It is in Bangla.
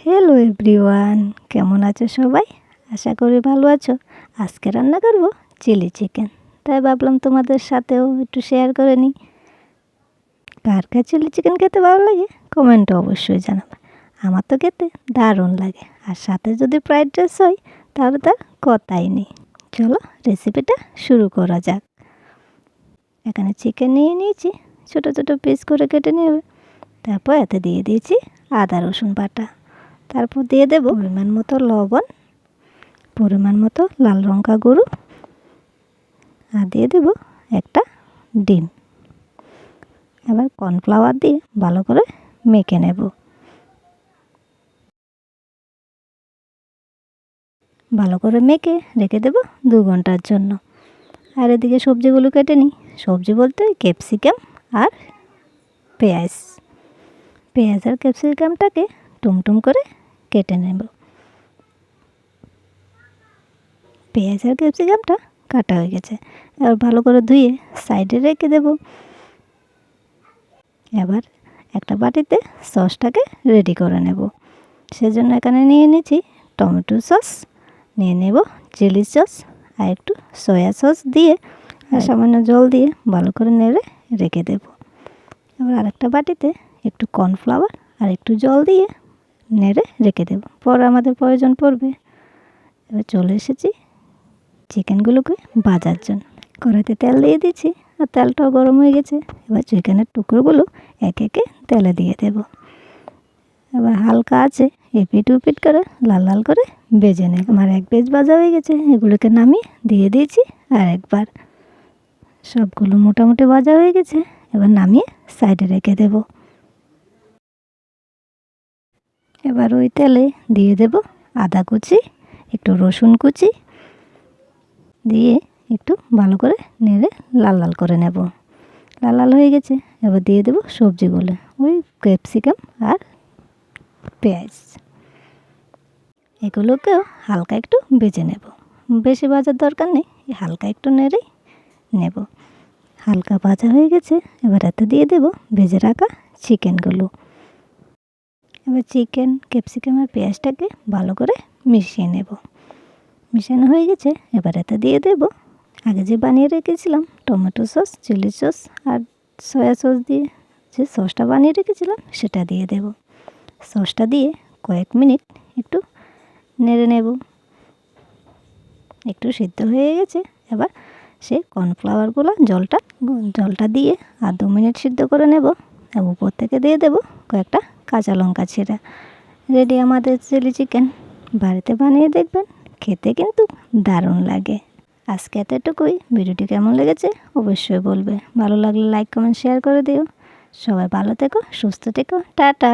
হ্যালো এভরিওয়ান, কেমন আছো সবাই? আশা করি ভালো আছো। আজকে রান্না করব চিলি চিকেন, তাই ভাবলাম তোমাদের সাথেও একটু শেয়ার করে নিই। কার কার চিলি চিকেন খেতে ভালো লাগে কমেন্টে অবশ্যই জানাবে। আমার তো খেতে দারুণ লাগে, আর সাথে যদি ফ্রাইড রাইস হয় তাহলে তার কথাই নেই। চলো রেসিপিটা শুরু করা যাক। এখানে চিকেন নিয়ে নিয়েছি, ছোটো ছোটো পিস করে কেটে নেবে। তারপর এতে দিয়ে দিয়েছি আদা রসুন বাটা। তারপর দিয়ে দেব পরিমাণ মতো লবণ, পরিমাণ মতো লাল লঙ্কা গুঁড়ো, আর দিয়ে দেব একটা ডিম। এবার কর্নফ্লাওয়ার দিয়ে ভালো করে মেখে নেব। ভালো করে মেখে রেখে দেব 2 ঘন্টার জন্য। আর এদিকে সবজিগুলো কেটে নিই। সবজি বলতে ক্যাপসিকাম আর পেঁয়াজ। পেঁয়াজ আর ক্যাপসিকামটাকে টুমটুম করে কেটে নেব। পেঁয়াজ আর ক্যাপসিকামটা কাটা হয়ে গেছে, এবার ভালো করে ধুয়ে সাইডে রেখে দেব। এবার একটা বাটিতে সসটাকে রেডি করে নেব। সেজন্য এখানে নিয়ে নিয়েছি টমেটো সস, নিয়ে নেব চিলি সস, আর একটু সয়া সস দিয়ে আর সামান্য জল দিয়ে ভালো করে নেড়ে রেখে দেব। এবার আরেকটা বাটিতে একটু কর্নফ্লাওয়ার আর একটু জল দিয়ে নেড়ে রেখে দেব, পরে আমাদের প্রয়োজন পড়বে। এবার চলে এসেছি চিকেনগুলোকে ভাজার জন্য। কড়াইতে তেল দিয়ে দিচ্ছি, আর তেলটাও গরম হয়ে গেছে। এবার চিকেনের টুকরোগুলো একে একে তেলে দিয়ে দেব। এবার হালকা আছে এপিট উপিট করে লাল লাল করে ভেজে নেব। আমার এক পিস ভাজা হয়ে গেছে, এগুলোকে নামিয়ে দিয়ে দিয়েছি। আর একবার সবগুলো মোটামুটি ভাজা হয়ে গেছে, এবার নামিয়ে সাইডে রেখে দেব। এবার ওই তেলে দিয়ে দেব আদা কুচি, একটু রসুন কুচি দিয়ে একটু ভালো করে নেড়ে লাল লাল করে নেব। লাল লাল হয়ে গেছে, এবার দিয়ে দেব সবজিগুলো, ওই ক্যাপসিকাম আর পেঁয়াজ। এগুলোকেও হালকা একটু ভেজে নেব, বেশি ভাজার দরকার নেই, হালকা একটু নেড়েই নেব। হালকা ভাজা হয়ে গেছে, এবার এতে দিয়ে দেব ভেজে রাখা চিকেনগুলো। এবার চিকেন, ক্যাপসিকাম আর পেঁয়াজটাকে ভালো করে মিশিয়ে নেব। মিশানো হয়ে গেছে, এবার এতে দিয়ে দেব আগে যে বানিয়ে রেখেছিলাম টমেটো সস, চিলি সস আর সয়া সস দিয়ে যে সসটা বানিয়ে রেখেছিলাম সেটা দিয়ে দেব। সসটা দিয়ে কয়েক মিনিট একটু নেড়ে নেব। একটু সিদ্ধ হয়ে গেছে, এবার সেই কর্নফ্লাওয়ারগুলো জলটা দিয়ে আর 2 মিনিট সিদ্ধ করে নেব। এবং উপর থেকে দিয়ে দেব কয়েকটা কাঁচা লঙ্কা ছিঁড়া। রেডি আমাদের চিলি চিকেন। বাড়িতে বানিয়ে দেখবেন, খেতে কিন্তু দারুণ লাগে। আজকে এতটুকুই। ভিডিওটি কেমন লেগেছে অবশ্যই বলবে। ভালো লাগলে লাইক কমেন্ট শেয়ার করে দিও। সবাই ভালো থেকো, সুস্থ থেকো, টাটা।